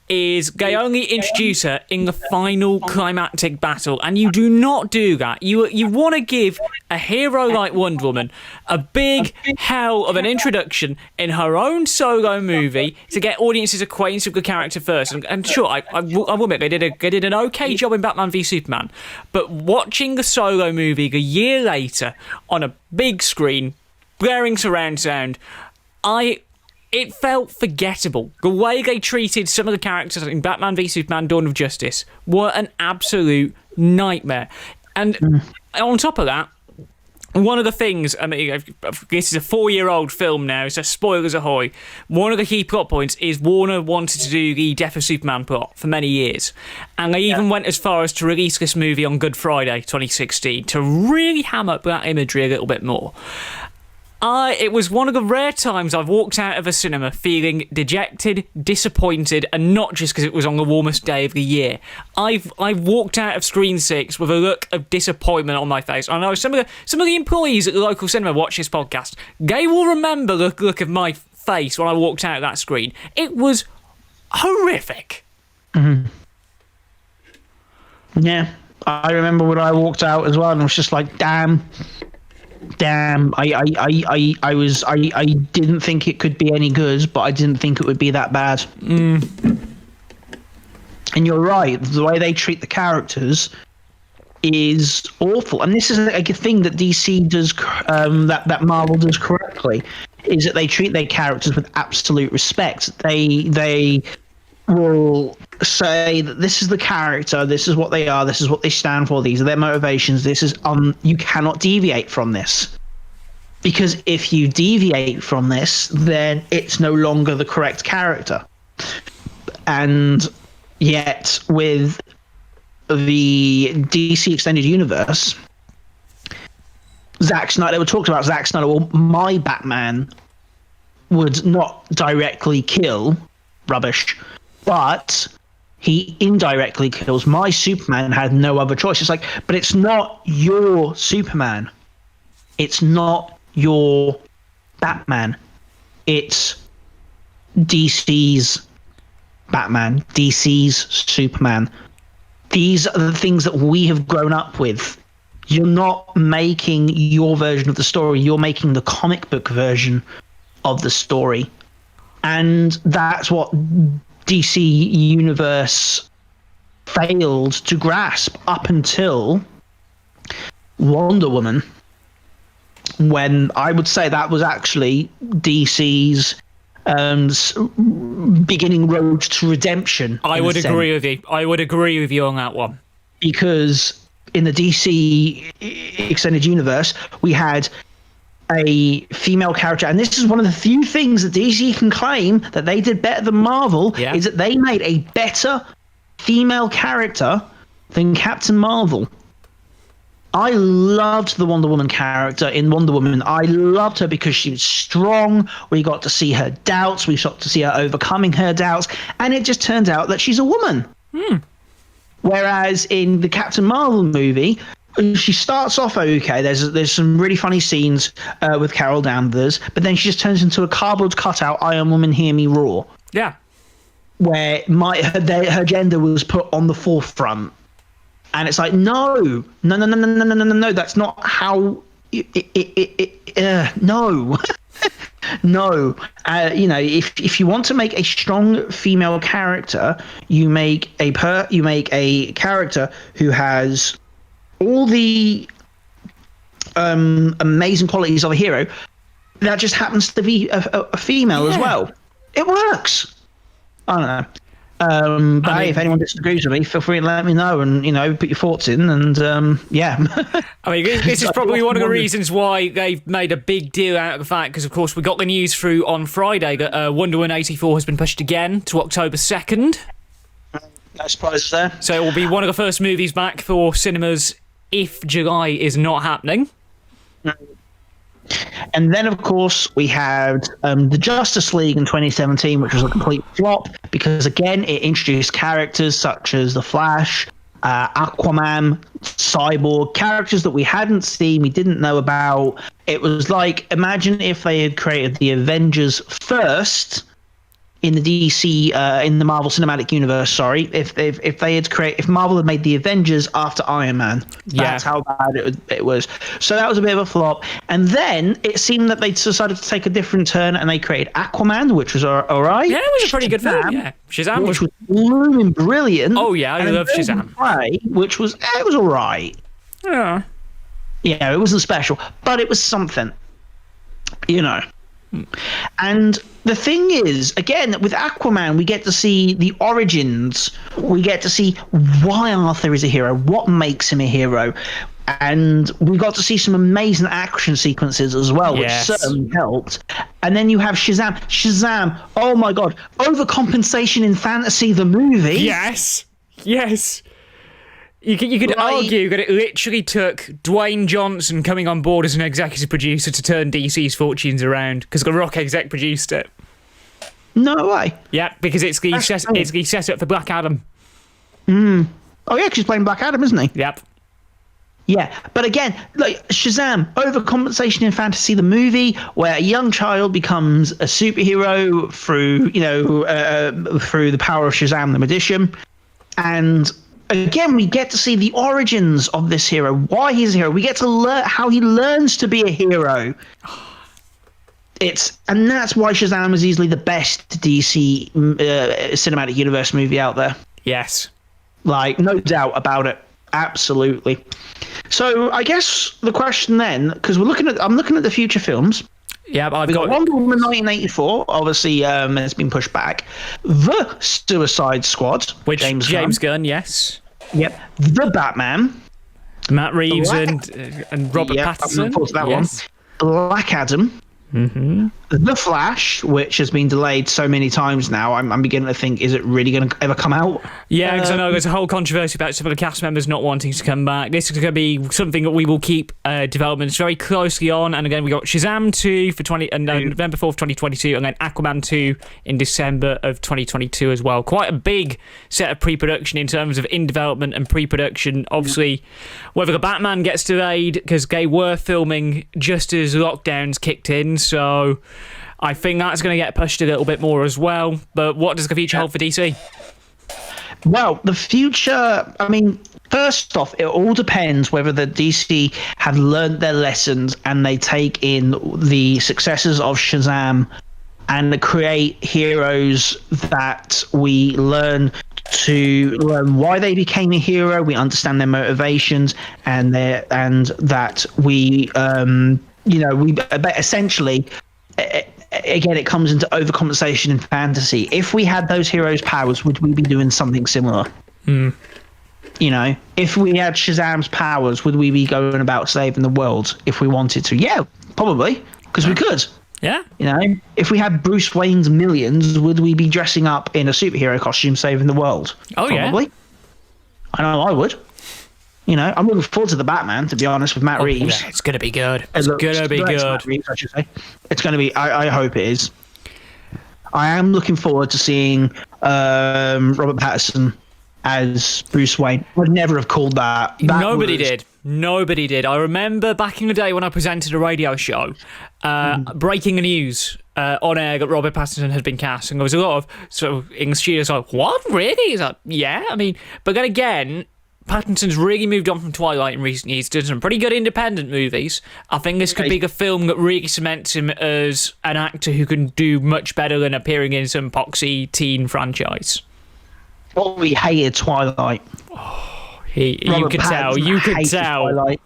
Speaker 1: is they only introduce her in the final climactic battle, and you do not do that. You want to give a hero like Wonder Woman a big hell of an introduction in her own solo movie to get audiences acquainted with the character first. And sure, I will admit they did an okay job in Batman v Superman, but watching the solo movie a year later on a big screen, blaring surround sound, it felt forgettable. The way they treated some of the characters in Batman v Superman Dawn of Justice were an absolute nightmare. And on top of that, one of the things, I mean, this is a 4-year-old film now, so spoilers ahoy. One of the key plot points is Warner wanted to do the Death of Superman plot for many years. And they even went as far as to release this movie on Good Friday 2016 to really ham up that imagery a little bit more. It was one of the rare times I've walked out of a cinema feeling dejected, disappointed, and not just because it was on the warmest day of the year. I've walked out of Screen 6 with a look of disappointment on my face. I know some of the employees at the local cinema watch this podcast. They will remember the look of my face when I walked out of that screen. It was horrific.
Speaker 2: Mm-hmm. Yeah, I remember when I walked out as well, and I was just like, damn, I didn't think it could be any good, but I didn't think it would be that bad. And you're right, the way they treat the characters is awful. And this is a thing that DC does, that Marvel does correctly, is that they treat their characters with absolute respect. They will say that this is the character, this is what they are, this is what they stand for, these are their motivations, this is you cannot deviate from this. Because if you deviate from this, then it's no longer the correct character. And yet, with the DC Extended Universe, Zack Snyder, they were talking about Zack Snyder, well, my Batman would not directly kill rubbish, but he indirectly kills my Superman, had no other choice. It's like, but it's not your Superman. It's not your Batman. It's DC's Batman, DC's Superman. These are the things that we have grown up with. You're not making your version of the story. You're making the comic book version of the story. And that's what DC Universe failed to grasp up until Wonder Woman, when I would say that was actually DC's beginning road to redemption.
Speaker 1: I would agree with you. I would agree with you on that one.
Speaker 2: Because in the DC Extended Universe, we had a female character, and this is one of the few things that DC can claim that they did better than Marvel, is that they made a better female character than Captain Marvel. I loved the Wonder Woman character in Wonder Woman. I loved her because she was strong. We got to see her doubts. We got to see her overcoming her doubts. And it just turns out that she's a woman. Whereas in the Captain Marvel movie, she starts off okay. There's some really funny scenes with Carol Danvers, but then she just turns into a cardboard cutout, Iron Woman, hear me roar.
Speaker 1: Yeah.
Speaker 2: Where her gender was put on the forefront. And it's like, no, that's not how. No, no. If you want to make a strong female character, you make a character who has all the amazing qualities of a hero that just happens to be a female as well. It works. I don't know. But hey, if anyone disagrees with me, feel free to let me know and, put your thoughts in. And yeah.
Speaker 1: I mean, this is probably one of the reasons why they've made a big deal out of the fact, because, of course, we got the news through on Friday that Wonder Woman 84 has been pushed again to October 2nd.
Speaker 2: No surprises there.
Speaker 1: So it will be one of the first movies back for cinemas if July is not happening.
Speaker 2: And then, of course, we had the Justice League in 2017, which was a complete flop because, again, it introduced characters such as The Flash, Aquaman, Cyborg, characters that we hadn't seen, we didn't know about. It was like, imagine if they had created the Avengers first in the DC, in the Marvel Cinematic Universe, sorry, if Marvel had made the Avengers after Iron Man. That's how bad it was. So that was a bit of a flop. And then it seemed that they decided to take a different turn and they created Aquaman, which was all right.
Speaker 1: Yeah, it was a pretty good film. Yeah, Shazam
Speaker 2: was blooming brilliant.
Speaker 1: Oh yeah, I love Shazam.
Speaker 2: Which was all right.
Speaker 1: Yeah.
Speaker 2: Yeah, it wasn't special, but it was something. And the thing is, again, with Aquaman, we get to see the origins. We get to see why Arthur is a hero, what makes him a hero. And we got to see some amazing action sequences as well, which certainly helped. And then you have Shazam. Shazam, oh my God, overcompensation in fantasy, the movie.
Speaker 1: Yes. You could argue that it literally took Dwayne Johnson coming on board as an executive producer to turn DC's fortunes around, because The Rock exec produced it.
Speaker 2: No way.
Speaker 1: Yeah, because it's the setup for Black Adam.
Speaker 2: Oh yeah, 'cause he's playing Black Adam, isn't he?
Speaker 1: Yep.
Speaker 2: Yeah, but again, like Shazam, overcompensation in fantasy, the movie, where a young child becomes a superhero through the power of Shazam the magician, and again, we get to see the origins of this hero, why he's a hero. We get to learn how he learns to be a hero. And that's why Shazam is easily the best DC cinematic universe movie out there.
Speaker 1: Yes.
Speaker 2: Like, no doubt about it. Absolutely. So I guess the question then, because I'm looking at the future films.
Speaker 1: Yeah,
Speaker 2: We've got Wonder Woman 1984, obviously has been pushed back. The Suicide Squad,
Speaker 1: which James Gunn, yes.
Speaker 2: Yep. The Batman,
Speaker 1: Matt Reeves and Robert Pattinson.
Speaker 2: That one. Black Adam, The Flash, which has been delayed so many times now, I'm beginning to think, is it really going to ever come out?
Speaker 1: Yeah, because I know there's a whole controversy about some of the cast members not wanting to come back. This is going to be something that we will keep developments very closely on. And again, we got Shazam 2 for November 4th, 2022, and then Aquaman 2 in December of 2022 as well. Quite a big set of pre-production in terms of in-development and pre-production. Obviously, whether the Batman gets delayed, because they were filming just as lockdowns kicked in, so I think that's going to get pushed a little bit more as well. But what does the future hold for DC?
Speaker 2: Well, the future, I mean, first off, it all depends whether the DC have learned their lessons and they take in the successes of Shazam and create heroes that we learn why they became a hero, we understand their motivations, and that we essentially, again, it comes into overcompensation in fantasy. If we had those heroes' powers, would we be doing something similar? You know, if we had Shazam's powers, would we be going about saving the world if we wanted to? Yeah, probably, because we could.
Speaker 1: Yeah.
Speaker 2: You know, if we had Bruce Wayne's millions, would we be dressing up in a superhero costume saving the world?
Speaker 1: Oh,
Speaker 2: probably.
Speaker 1: Yeah.
Speaker 2: I know I would. You know, I'm looking forward to the Batman, to be honest, with Matt Reeves.
Speaker 1: Yeah, it's going to be good. It's going to be good.
Speaker 2: Matt Reeves, I should say. It's going to be, I hope it is. I am looking forward to seeing Robert Pattinson as Bruce Wayne. Would never have called that.
Speaker 1: Nobody did. I remember back in the day when I presented a radio show, breaking the news on air that Robert Pattinson had been cast, and there was a lot of sort of in the studios like, what, really? He's like, yeah. I mean, but then again, Pattinson's really moved on from Twilight in recent years, did some pretty good independent movies. I think this could be the film that really cements him as an actor who can do much better than appearing in some poxy teen franchise.
Speaker 2: Oh, we hated Twilight.
Speaker 1: You could tell.
Speaker 2: Twilight.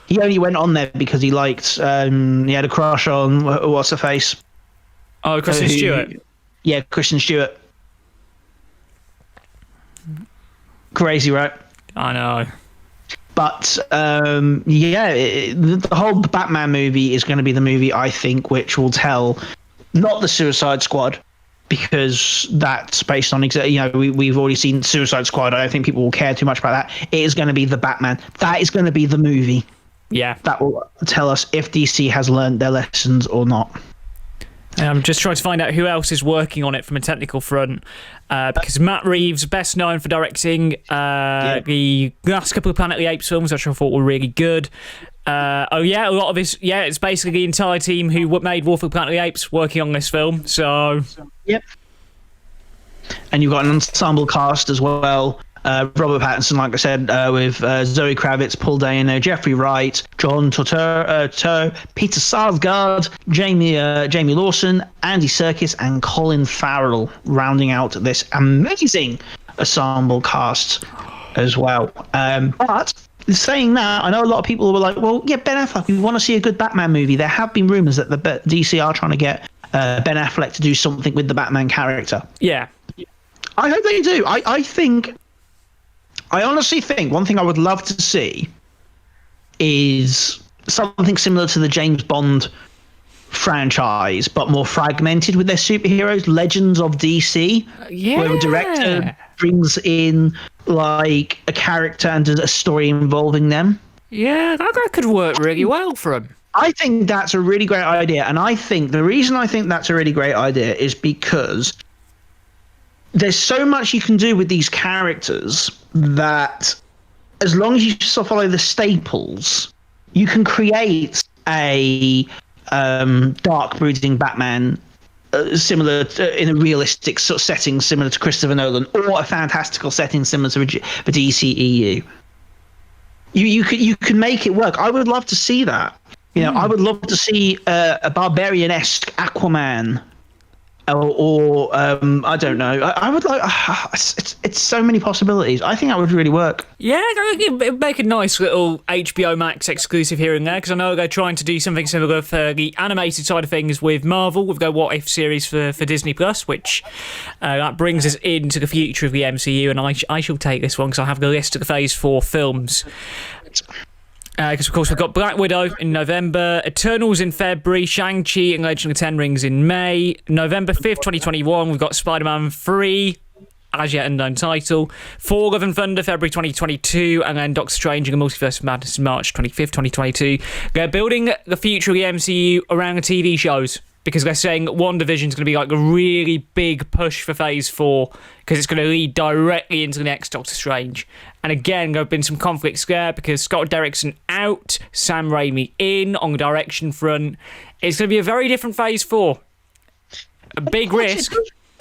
Speaker 2: He only went on there because he liked. He had a crush on what's her face.
Speaker 1: Oh, Kristen Stewart.
Speaker 2: Yeah, Kristen Stewart. Crazy, right?
Speaker 1: I know.
Speaker 2: But the whole Batman movie is going to be the movie, I think, which will tell not the Suicide Squad, because that's based on we've already seen Suicide Squad. I don't think people will care too much about that. It is going to be the Batman. That is going to be the movie.
Speaker 1: Yeah,
Speaker 2: that will tell us if DC has learned their lessons or not.
Speaker 1: I'm just trying to find out who else is working on it from a technical front, because Matt Reeves, best known for directing the last couple of Planet of the Apes films, which I thought were really good. A lot of his, it's basically the entire team who made War for the Planet of the Apes working on this film. So,
Speaker 2: yep. And you've got an ensemble cast as well. Robert Pattinson, like I said, with Zoe Kravitz, Paul Dano, Jeffrey Wright, John Turturro, Peter Sarsgaard, Jamie Lawson, Andy Serkis, and Colin Farrell, rounding out this amazing ensemble cast as well. But saying that, I know a lot of people were like, well, yeah, Ben Affleck, we want to see a good Batman movie. There have been rumours that the DC are trying to get Ben Affleck to do something with the Batman character.
Speaker 1: Yeah.
Speaker 2: I hope they do. I honestly think one thing I would love to see is something similar to the James Bond franchise, but more fragmented with their superheroes, Legends of DC, where the director brings in like a character and does a story involving them.
Speaker 1: Yeah, that could work really well for him.
Speaker 2: I think that's a really great idea, and I think the reason I think that's a really great idea is because there's so much you can do with these characters that, as long as you still follow the staples, you can create a dark brooding Batman similar to, in a realistic sort of setting similar to Christopher Nolan, or a fantastical setting similar to the DCEU. You can make it work. I would love to see that. I would love to see a Barbarian-esque Aquaman. Or I don't know. I would like. It's so many possibilities. I think that would really work.
Speaker 1: Yeah, it'd make a nice little HBO Max exclusive here and there, because I know they're trying to do something similar for the animated side of things with Marvel, with their What If series for Disney Plus, which that brings us into the future of the MCU. And I shall take this one because I have the list of the Phase 4 films. Because, of course, we've got Black Widow in November, Eternals in February, Shang-Chi and Legend of the Ten Rings in May, November 5th, 2021, we've got Spider-Man 3, as yet unknown title, Thor Love and Thunder, February 2022, and then Doctor Strange and the Multiverse of Madness in March 25th, 2022. They're building the future of the MCU around the TV shows, because they're saying WandaVision is going to be like a really big push for Phase 4, because it's going to lead directly into the next Doctor Strange. And again, there have been some conflicts there, because Scott Derrickson out, Sam Raimi in on the direction front. It's going to be a very different Phase 4. A big risk.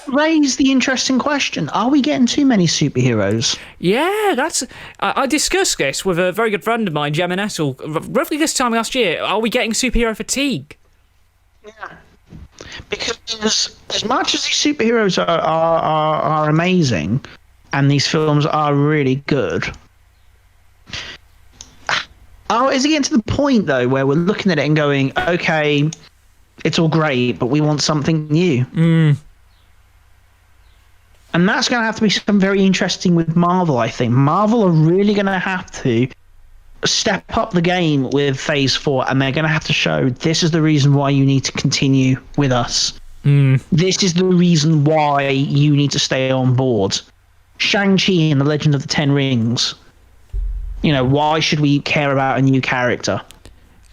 Speaker 2: Raise the interesting question: are we getting too many superheroes?
Speaker 1: Yeah, that's. I discussed this with a very good friend of mine, Gemma Nessel, roughly this time last year. Are we getting superhero fatigue?
Speaker 2: Yeah, because as much as these superheroes are amazing, and these films are really good, is it getting to the point though where we're looking at it and going, okay, it's all great, but we want something new? And that's going to have to be something very interesting with Marvel, I think. Marvel are really going to have to step up the game with Phase 4, and they're going to have to show this is the reason why you need to continue with us. This is the reason why you need to stay on board. Shang-Chi and the Legend of the Ten Rings. You know, why should we care about a new character?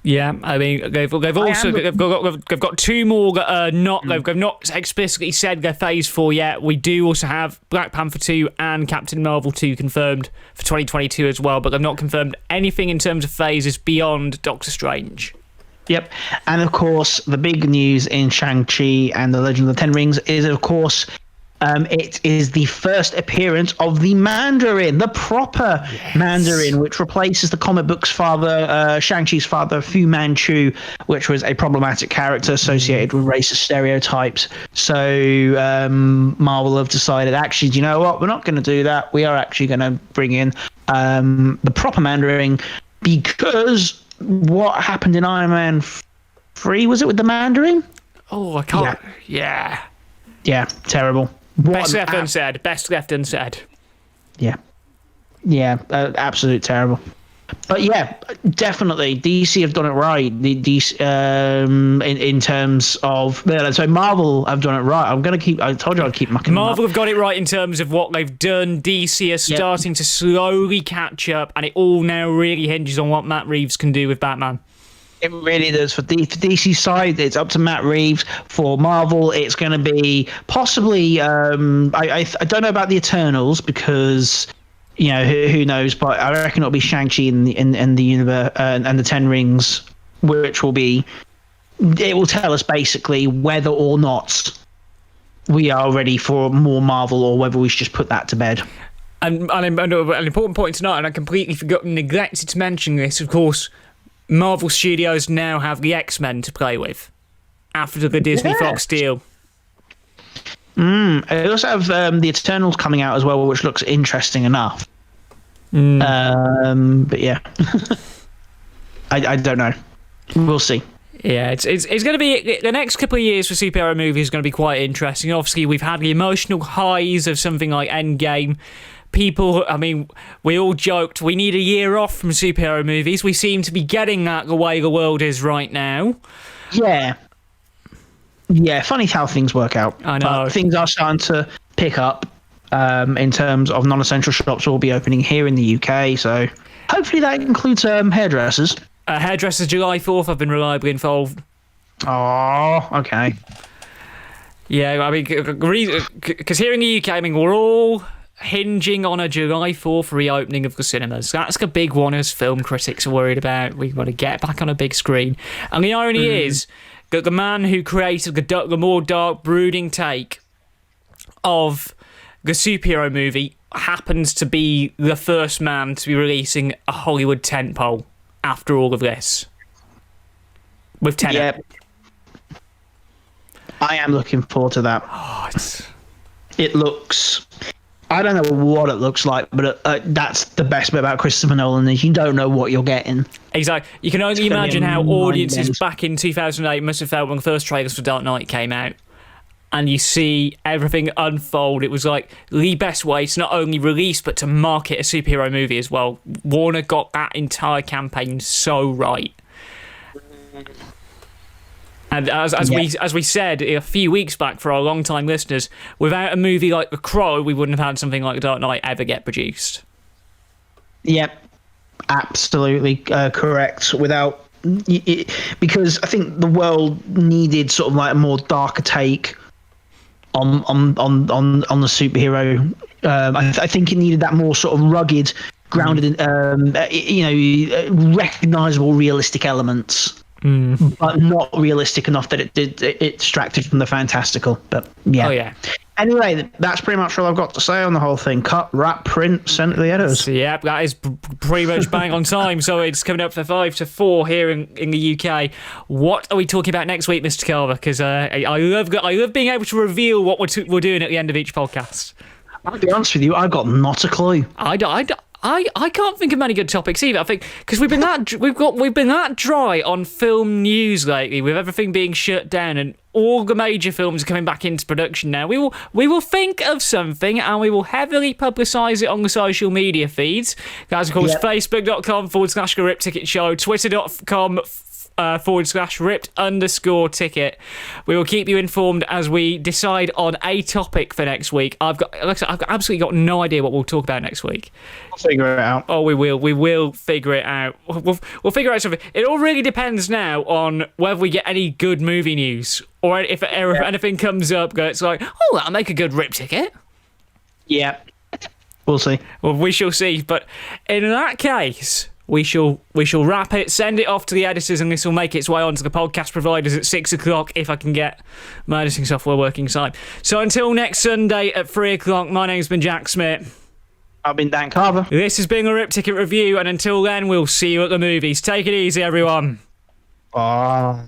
Speaker 1: Yeah, I mean, they've got two more that are not. They've not explicitly said they're Phase 4 yet. We do also have Black Panther 2 and Captain Marvel 2 confirmed for 2022 as well, but they've not confirmed anything in terms of phases beyond Doctor Strange.
Speaker 2: Yep, and of course, the big news in Shang-Chi and the Legend of the Ten Rings is, of course, it is the first appearance of the Mandarin, the proper Mandarin, which replaces the comic book's father, Shang-Chi's father, Fu Manchu, which was a problematic character associated with racist stereotypes. So Marvel have decided, actually, do you know what? We're not going to do that. We are actually going to bring in the proper Mandarin, because what happened in Iron Man 3, was it with the Mandarin?
Speaker 1: Oh, I can't. Yeah,
Speaker 2: terrible.
Speaker 1: Best left unsaid. Best left unsaid.
Speaker 2: Yeah, absolute terrible. But yeah, definitely DC have done it right. The DC, in terms of, so Marvel have done it right. I told you I'd keep mucking.
Speaker 1: Marvel have got it right in terms of what they've done. DC are starting to slowly catch up, and it all now really hinges on what Matt Reeves can do with Batman.
Speaker 2: It really does. For DC side, it's up to Matt Reeves. For Marvel, it's going to be possibly. I don't know about the Eternals, because who knows, but I reckon it'll be Shang-Chi in the universe and the Ten Rings, which will be. It will tell us basically whether or not we are ready for more Marvel, or whether we should just put that to bed.
Speaker 1: And an important point tonight, and I completely neglected to mention this, of course. Marvel Studios now have the X-Men to play with after the Disney Fox deal.
Speaker 2: They also have the Eternals coming out as well, which looks interesting enough. But yeah, I don't know. We'll see.
Speaker 1: Yeah, it's going to be the next couple of years for superhero movies is going to be quite interesting. Obviously, we've had the emotional highs of something like Endgame. People, I mean, we all joked we need a year off from superhero movies. We seem to be getting that the way the world is right now. Yeah, funny how things work out. I know.
Speaker 2: But things are starting to pick up in terms of non-essential shops will be opening here in the UK. So hopefully that includes hairdressers.
Speaker 1: Hairdressers July 4th, I've been reliably informed.
Speaker 2: Oh, okay.
Speaker 1: Yeah, I mean, because here in the UK, I mean, we're all hinging on a July 4th reopening of the cinemas. That's the big one as film critics are worried about. We want to get back on a big screen. And the irony is that the man who created the more dark, brooding take of the superhero movie happens to be the first man to be releasing a Hollywood tentpole after all of this. With Tenet.
Speaker 2: Yep. I am looking forward to that. It looks... I don't know what it looks like, but that's the best bit about Christopher Nolan, is you don't know what you're getting.
Speaker 1: Exactly. You can only imagine how audiences back in 2008 must have felt when the first trailers for Dark Knight came out. and you see everything unfold. It was like the best way to not only release but to market a superhero movie as well. Warner got that entire campaign so right. And as we said a few weeks back for our long-time listeners, without a movie like The Crow, we wouldn't have had something like Dark Knight ever get produced.
Speaker 2: Yep, absolutely correct. Because I think the world needed sort of like a more darker take on the superhero. I think it needed that more sort of rugged, grounded, recognizable, realistic elements. But not realistic enough that it distracted from the fantastical. But yeah.
Speaker 1: Oh yeah.
Speaker 2: Anyway, that's pretty much all I've got to say on the whole thing. Cut, wrap, print, sent to the editors.
Speaker 1: So, yeah, that is pretty much bang on time. So it's coming up for 5 to 4 here in the UK. What are we talking about next week, Mr. Carver? Because I love being able to reveal what we're doing at the end of each podcast.
Speaker 2: I'll be honest with you, I've got not a clue.
Speaker 1: I can't think of many good topics either. I think because we've been that dry on film news lately, with everything being shut down and all the major films are coming back into production now. We will think of something and we will heavily publicise it on the social media feeds. That's of course facebook.com/RipTicketShow, twitter.com /ripped_ticket. We will keep you informed as we decide on a topic for next week. I've absolutely got no idea what we'll talk about next week.
Speaker 2: We'll figure it out.
Speaker 1: Oh, we will figure it out. We'll figure out something. It all really depends now on whether we get any good movie news or if anything comes up. It's like, oh, that'll make a good Rip ticket.
Speaker 2: Yeah, we'll see.
Speaker 1: Well, we shall see. But in that case, we shall wrap it, send it off to the editors, and this will make its way onto the podcast providers at 6 o'clock if I can get my editing software working time. So until next Sunday at 3 o'clock, my name's been TheJackSmit.
Speaker 2: I've been Dan Carver.
Speaker 1: This has been a Rip Ticket review, and until then, we'll see you at the movies. Take it easy, everyone.
Speaker 2: Bye.